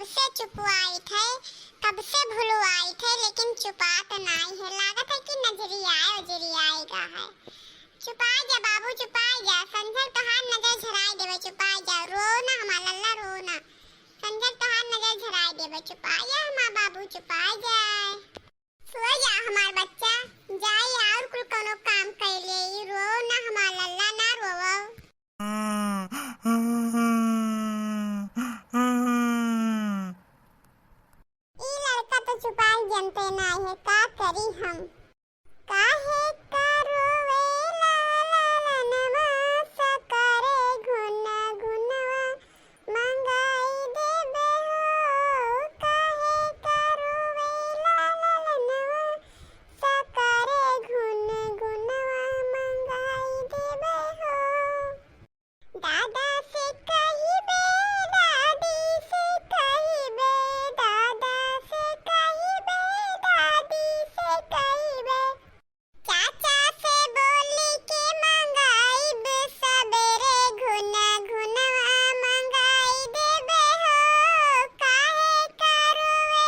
कब से छुपवाई थे, कब से भुलवाई थे, लेकिन छुपात नहीं है। लागत है कि नजरिया आएगा है। छुपा जा बाबू छुपा जा, संजर तोहार नजर झराई देवे। छुपा जा, रो ना हमार लल्ला रो ना, संजर तोहार नजर झराई देवे। छुपा जा हमार बाबू छुपा जाए। सो जा हमार बच्चा, जाई और कुल कोनो काम कैले। रो ना हमार लल्ला ना रोवो। ई लड़का तो छुपाई जनते नहीं है, का करी हम। काहे करोवे लालनवा सकरे घुना घुनवा मंगाई देबे हो। काहे करोवे लालनवा सकरे घुन घुनवा मंगाई देबे हो। दादा से कहिबे, दादी से कहिबे, दादा से कहिबे, दादी से कहिबे। चाचा से बोली के मंगाइब सबेरे घुना घुनवा मंगाई देबे हो। काहे करोवे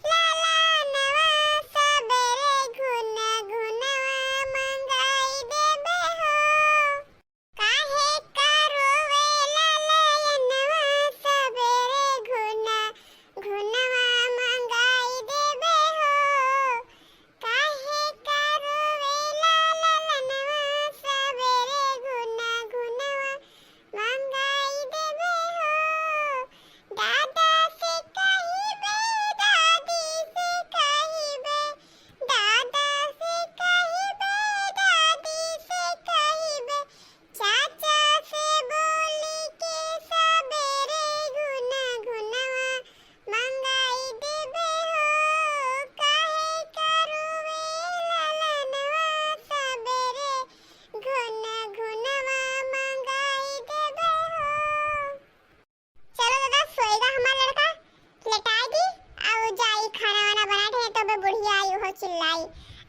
लालनवा सबेरे घुना घुनवा मंगाई देबे हो। काहे करोवे लालनवा सबेरे घुना घुनवा मंगाई देबे हो। काहे करोवे लालनवा सबेरे घुना घुनवा मंगाई देबे हो। दादा से कहिबे, दादी से कहिबे, दादा से कहिबे, दादी से कहिबे। चाचा से बोली के सबेरे घुना घुनवा मंगाई देबे हो। काहे करोवे लालनवा सबेरे घुना घुनवा मंगाई देबे हो। चलो दादा सोएगा हमारा लड़का, लेटाई दी और जाई खाना वाना बना दे। तो बे बुढ़िया आई हो चिल्लाई,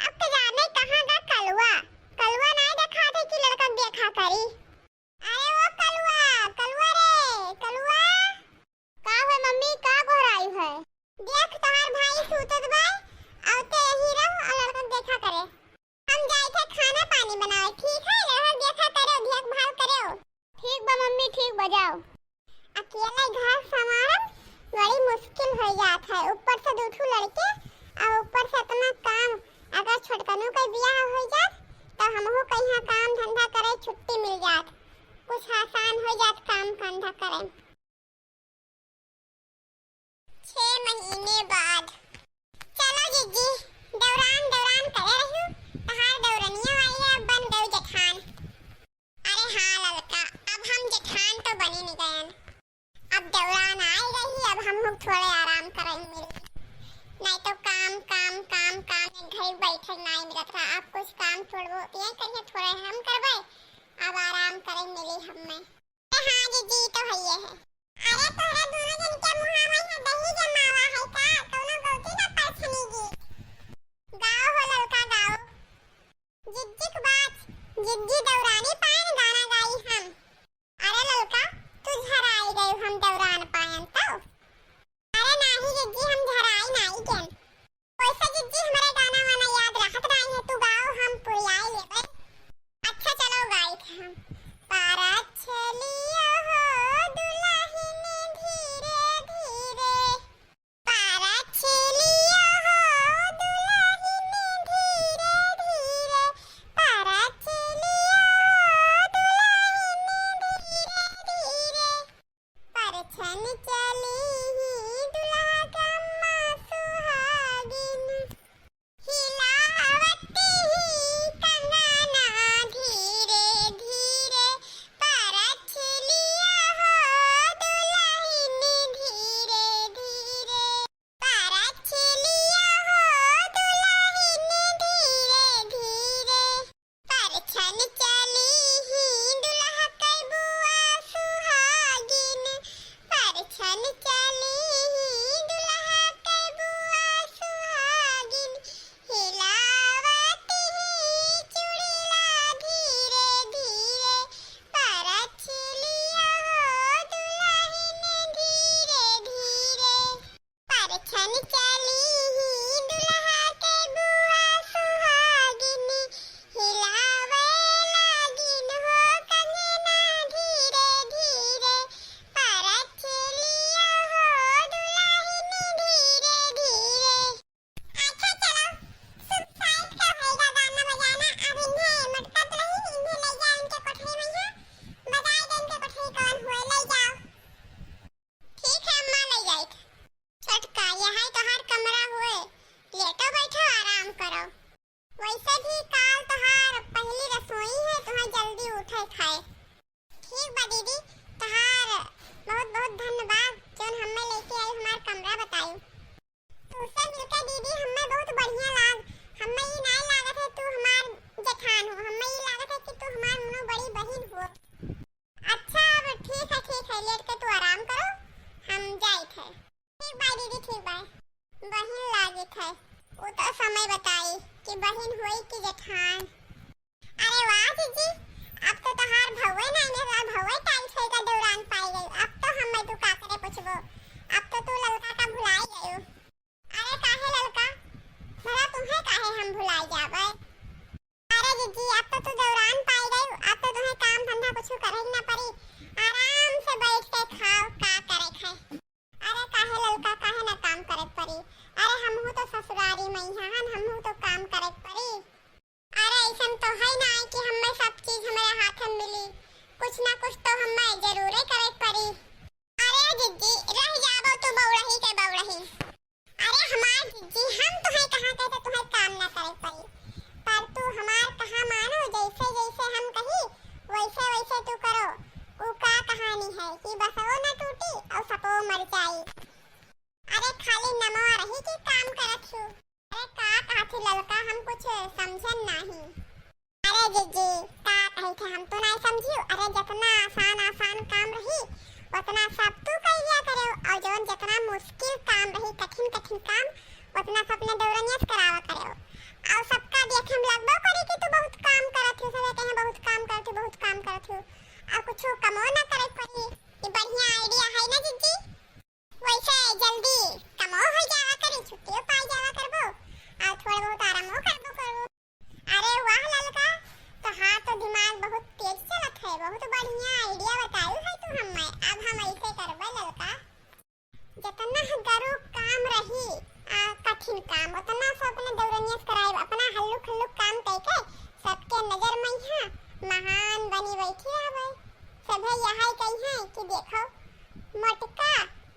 अब तो जाने कहाँ का कलवा, कलवा नहीं देखा थे कि लड़का देखा करी। अरे वो कलवा, कलवा रे कलवा। का है मम्मी, का घोराई है? देख तुम्हार भाई सूतत बा, औते यही रहो और लड़का देखा करे। हम जाए थे खाना पानी बनाए, ठीक है? लड़का देखा करे, देखभाल करे। ठीक बा मम्मी, ठीक बजाओ। अकेले घर संभालना बड़ी मुश्किल हो जात है, ऊपर से दूठू लड़के और ऊपर से इतना काम। अगर छोटकनों का ब्याह हो जात तो हमहू कहीं काम धंधा करे छुट्टी मिल जात, कुछ आसान हो जात काम धंधा करे। 6 महीने बाद चलो जीजी, दौरान दौरान करे रहूं, तहार दौरनिया आई है, अब बन गई जेठान। अरे हाँ लड़का, अब हम जेठान तो बनी नहीं गए, अब दौरान आई रही। अब हम लोग थोड़े आराम करेंगे, नहीं तो काम काम काम काम घर बैठे नहीं मिलत रहा। अब कुछ काम थोड़े बहुत ये करिए, थोड़े हम करवाए, अब आराम करें मिली हमें। हाँ जीजी तो है ये है। अरे तोरा दोनों जन के मुंह में है दही जमावा है का, कोनो गौती ना पैसनी जी। गाओ हो लड़का गाओ, जिज्जी की बात, जिज्जी दौरानी पायन गाना गाई हम। अरे लड़का तू झराई गई, हम दौरान पायन तो। अरे नहीं जिज्जी, हम झराई नहीं केन। वैसे जिज्जी हमारे गाना वाना याद रखत नहीं है, तू गाओ हम पुरियाई लेबे। अच्छा चलो गाई थे हम। पारा चलिया हो दुल्हन धीरे धीरे, पारा चलिया हो दुल्हन धीरे धीरे, पारा चलिया हो दुल्हन धीरे धीरे। परछन चली ही दुल्हा कम्मा सुहागिन, हिलावती ही कंगना धीरे धीरे। परछ लिया हो दुल्हन धीरे धीरे, परछ लिया हो दुल्हन धीरे धीरे। परछन चली ही दुल्हा कई बुआ सुहागिन, परछन चली हमरा बताई। तुझसे मिलकर दीदी हमें बहुत बढ़िया लाग। हमें ये नहीं लागत है तू हमार जेठान हो, हमें ये लागत है कि तू हमार मुनो बड़ी बहन हो। अच्छा अब ठीक है लेट के तू आराम करो, हम जाइत है। ठीक बाय दीदी, ठीक बाय। बहन लागत है, वो तो समय बताई कि बहन हुई कि जेठान। अरे वाह जीजी, अब तो तहार भौवे नहीं ने तहार भौवे टाइम से का दौरान पाई गई। अब तो हमें तू का करे पूछबो, अब तो तू ललका का भुलाई गयो। अरे काहे ललका, भला तुम्हें काहे हम भुलाई जाबे। अरे जीजी अब तो तू दौरान पाई गई, अब तो तुम्हें काम धंधा कुछ करे ही ना पड़ी, आराम से बैठ के खाओ का करे खाए। अरे काहे ललका, काहे ना काम करे पड़ी। अरे हमहू तो ससुरारी मैहन, हमहू तो काम करे पड़ी। अरे ऐसा तो है ना कि हमें सब चीज हमारे हाथ में मिली, कुछ ना कुछ तो हमें जरूर करे पड़ी। अरे जीजी रह जाबो तू बौड़ही के बौड़ही। अरे हमार जीजी हम तुम्हें कहाँ कहते तुम्हें काम ना करे पड़ी, पर तू हमार कहाँ मानो, जैसे जैसे हम कही वैसे वैसे तू करो। वो का कहानी है कि बसो न टूटी और सपो मर जाई। अरे खाली नमवा रही कि काम करत छू। अरे का कहती ललका, हम कुछ समझन नहीं। अरे जीजी का कही थे हम तो नहीं समझियो। अरे जितना आसान काम रही उतना सब तू कर लिया करो, और जो जितना मुश्किल काम रही कठिन काम उतना सब ने दौरनियत करावा करो। और सबका देखे हम लगबो करी कि तू बहुत काम करत हो, सब कहे बहुत काम करत हो और कुछ कमो ना करे पड़ी। ये बढ़िया आईडिया है ना जीजी, वैसे जल्दी कमो हो जावा करी, छुट्टियों पाई जावा करबो और थोड़ा बहुत आरामो करबो। अरे वाह ललका, तो हाँ तो दिमाग बहुत तेज चलत है, बहुत बढ़िया आइडिया बताई है तू हमें। अब हम ऐसे करबे ललका, जितना गरु काम रही कठिन काम उतना सब अपने दौरनियत कराए, अपना हल्लुक काम करके सबके नजर में यहाँ महान बनी बैठी है। सभे यही कही है कि देखो मोटका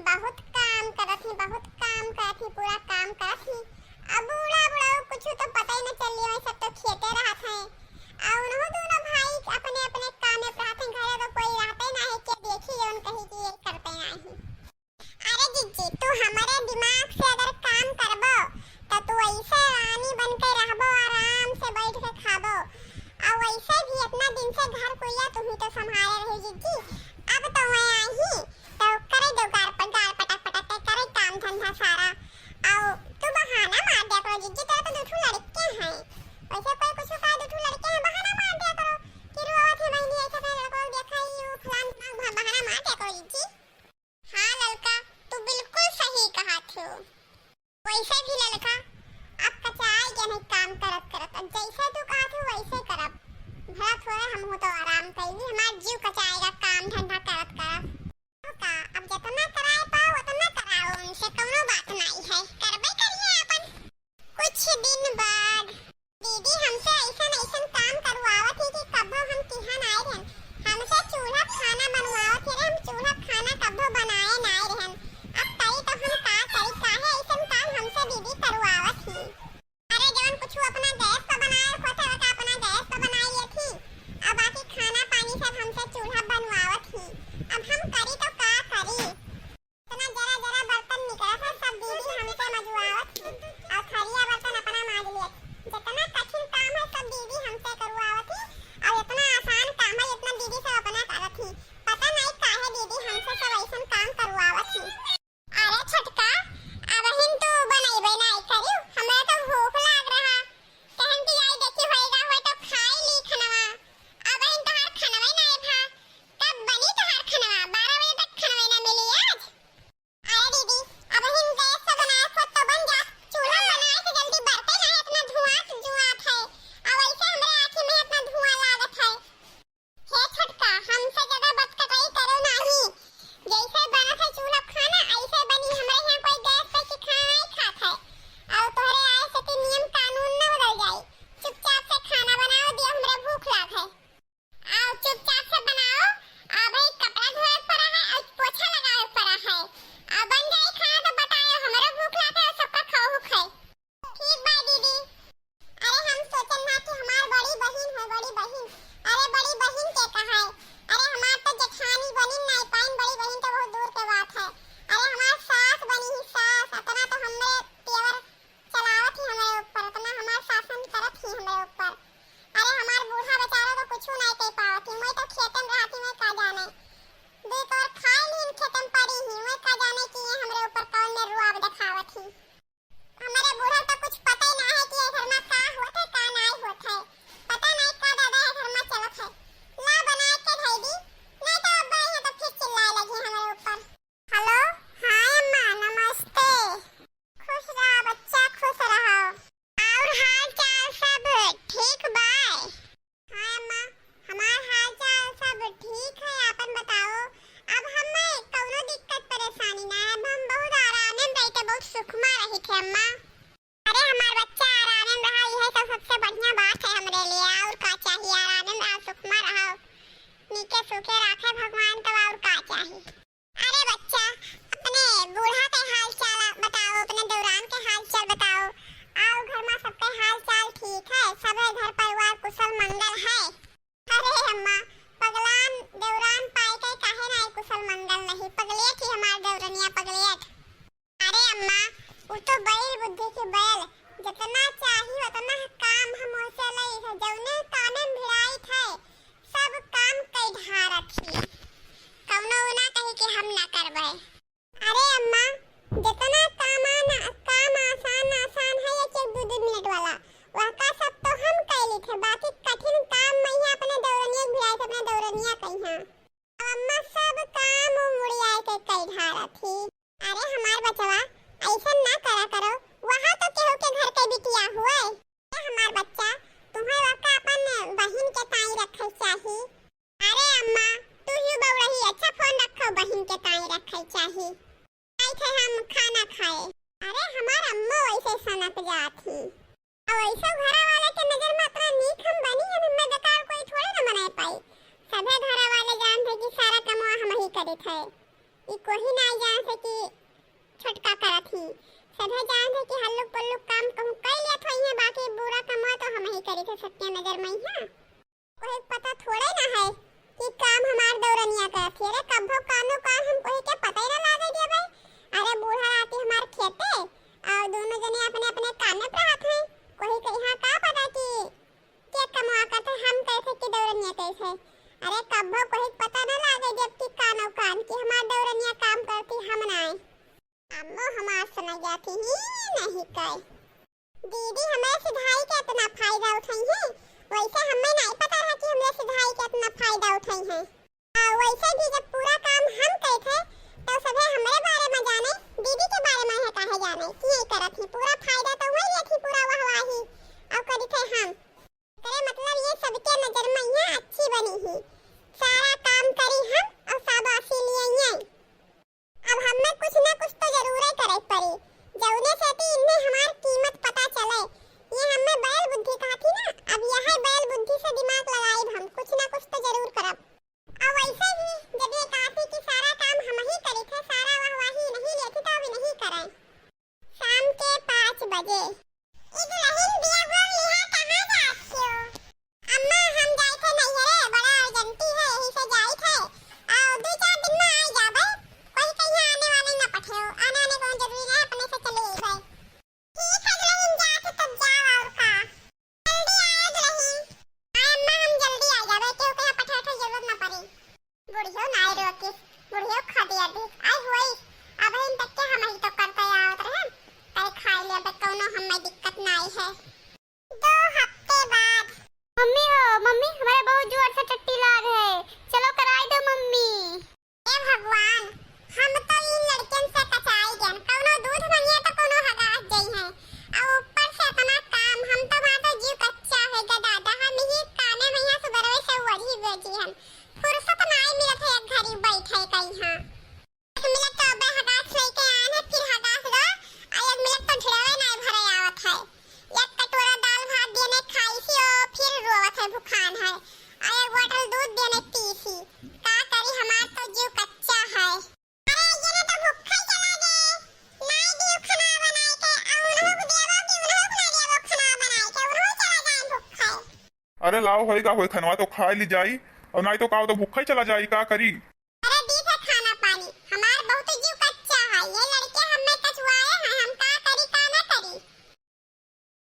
बहुत काम करत ही पूरा काम करत ही। अब बूढ़ा कुछ तो पता ही न चली, वही सब तो खेते रहत है और उन्हों दोनों भाई अपने अपने काम में रहते, घरे तो कोई रहते ना है कि देखी जौन कही कि ये करते नहीं। अरे जीजी तू हमारे दिमाग से अगर काम करबो तो तू ऐसे रानी बनकर रहबो, आराम से बैठ के खाबो, और वैसे भी इतना दिन से घर कोइया तुम्ही तो संभाले रहे जीजी। अब तो मैं आई तो करे दो गार पटक करे काम धंधा सारा, और तू बहाना मार दिया करो जीजी, तेरे तो दूठू लड़के हैं, वैसे कोई कुछ का दूठू लड़के हैं बहाना मार दिया करो कि रोवत है बहनी ऐसे फिर लड़को देखा ही वो फलान बहाना मार दिया करो जीजी। हाँ ललका तू बिल्कुल सही कहा थी। वैसे भी ललका अब कचाई के नहीं काम करत जैसे तू कहा थी वैसे करब, भला थोड़ा हम हो तो आराम कइली, हमार जीव कचाएगा काम धंधा करत का। अब जितना कराए पाओ उतना कराओ, उनसे कोनो बात नहीं है, करबे करिए अपन। कुछ दिन बाद दीदी हमसे ऐसा काम करवावत थी कि कब हम तिहान आए रहन, हमसे चूल्हा खाना बनवावत थे, हम चूल्हा खाना कब बनाए नहीं रहन। अब तई तो हम का करी, काहे ऐसा काम हमसे दीदी करवावत थी। अरे जवन कुछ अपना गैस पर बनाए होता है अपना गैस पर बनाई थी, अब बाकी खाना पानी सब हमसे चूल्हा बनवावत थी। अब हम करी तो का करी, इतना जरा बर्तन निकला था सब दीदी हमसे मजवावत थी, और थरिया बर्तन अपना मांज लिया। जितना कठिन काम है सब दीदी हमसे करवावत थी, और इतना आसान काम है इतना दीदी सब अपना करत थी। पता नहीं काहे सुखमा रही थे अम्मा। अरे हमार बच्चा आराम रहा, यह तो सबसे बढ़िया बात है हमरे लिए। और का चाहिए, आराम रहा, सुखमा रहा, नीके सूखे रखे भगवान, तो और का चाहिए। अरे बच्चा, अपने बूढ़ा के हाल चाल बताओ, अपने दौरान के हाल चाल बताओ। आओ, घर में सबके हाल चाल ठीक है, सब घर परिवार कुशल मंगल है। अरे अम्मा, पगलान दौरान पाए के काहे ना कुशल मंगल नहीं, पगलेट ही हमार दौरनिया पगलेट। अरे अम्मा, वो तो बैल बुद्धि की बैल, जितना चाहिए उतना काम हम ओसे लई है, जौने कामे भिड़ाई थे सब काम कई ढारत ही, कौनो ना कही कि हम ना करबे। अरे अम्मा, जितना काम आसान है, एक एक दो मिनट वाला वह का सब तो हम कैली थे, बाकी कठिन काम मैं अपने दौरनिया भिड़ाई थे, अपने दौरनिया कही हां। अब अम्मा सब काम मुड़िया के कई ढारत ही। अरे हमार बचवा ऐसा ना करा करो, वहाँ तो केहू के घर के बिटिया हुए। हमार बच्चा, तुम्हें वका अपन बहिन के ताई रखे चाही। अरे अम्मा, तू ही बउरही, अच्छा फोन रखो, बहिन के ताई रखे चाही। आई थे हम खाना खाए। अरे हमार अम्मा वैसे सनक जाती, और वैसे घरा वाले के नजर में इतना नीक हम बनी, हमें बेकार कोई थोड़े ना बनाए पाई। सभे घरा वाले जानते कि सारा कमवा हम ही करे थे, ई कोई ना जान से कि छोटका करत ही। सभे जानते कि हल्लुक पल्लुक काम कहूं कई लेत होई है, बाकी बुरा कमवा तो हम ही करे थे सबके नजर में हां। कोई पता थोड़े ना है कि काम हमार दौरनिया करत है। अरे कभो कानो काम हम कोई के पता ही ना लागे दे भाई। अरे बूढ़ा आती हमार खेते और दोनों जने अपने अपने काम में रहत हैं, कोई कहीं हां का पता कि के कमवा करते हम कैसे कि दौरनिया कैसे। अरे कभो कोई पता ना लागे जब कि कानो कान कि हमार दौरनिया काम करती हम ना आए। अम्मो हमार समझ जाती ही नहीं कई। दीदी हमें सिधाई के इतना फायदा उठाई है, वैसे हमें नहीं पता था कि हमें सिधाई के इतना फायदा उठाई है। वैसे भी जब पूरा काम हम करे थे तो सभे हमारे बारे में जाने, दीदी के बारे में है काहे जाने कि ये करत ही, पूरा फायदा तो वही थी, पूरा वहवाही और करी थे हम। करे मतलब ये सबके नजर में ये अच्छी बनी ही, सारा काम करी हम और शाबाशी लिए ये। अब हमें कुछ ना कुछ तो जरूर ही करे पड़ी, जौने से कि इन्हें हमार कीमत पता चले। ये हमें बैल बुद्धि कहा थी ना, अब यह बैल बुद्धि से दिमाग लगाई, हम कुछ ना कुछ तो जरूर करब। और वैसे भी जब ये कहा थी कि सारा काम हम ही करे थे, सारा वहवाही नहीं लेती तो भी नहीं करे। शाम के 5 बजे इगलहिन बिया बोल लिहा, कहां जाती हो? अम्मा हम जाए थे नैहरे, बड़ा अर्जेंटी है, यही से जाए थे और 2-4 दिन में आ जाबे। कोई कहीं आने वाले ना पठे हो, आने को जरूरी है, अपने से चले गए। ठीक है इगलहिन, जाते तब जाओ और का जल्दी आए इगलहिन। अम्मा हम जल्दी आ जाबे, केहू के पठे के जरूरत ना पड़ी। बुढ़ियो ना रोके, बुढ़ियो खा दिया दी आई हुई, अब इन तक के हम ही तो करते आवत रहे, तय खा ले बे, कोनो हमें दिक्कत ना आई है। 2 हफ्ते बाद मम्मी हो, मम्मी हमारे बहुत जोर से टट्टी लाग है, चलो कराई दो मम्मी। हे भगवान, हम तो इन लड़कन से कचाई गन, कोनो दूध मांगिए तो कोनो हगास जई है, और ऊपर से इतना काम, हम तो वहां तो जीव कच्चा है गदादा, हम ही काने में यहां सुबरवे से वही बेची हम, फुर्सत नहीं मिलत है एक घड़ी बैठे कहीं हां। एक मिनट तो बे हगास लेके आने, फिर हगास लो, और एक मिनट तो ढेरे नहीं भरे आवत है। एक कटोरा दाल भात देने खाई सी और फिर रोवत है भूखान है, और एक बोतल दूध देने पी सी, का करी हमार तो जीव कच्चा है। अरे ये तो भूखा ही चला गए, नहीं दियो खाना बनाए के, और उन्हों को देवो कि उन्हों को ना देवो खाना बनाए के, उन्हों चला जाए भूखा। अरे लाओ होएगा होए खनवा तो खा ली जाई, और नहीं तो काओ तो भूखा ही चला जाई, का करी।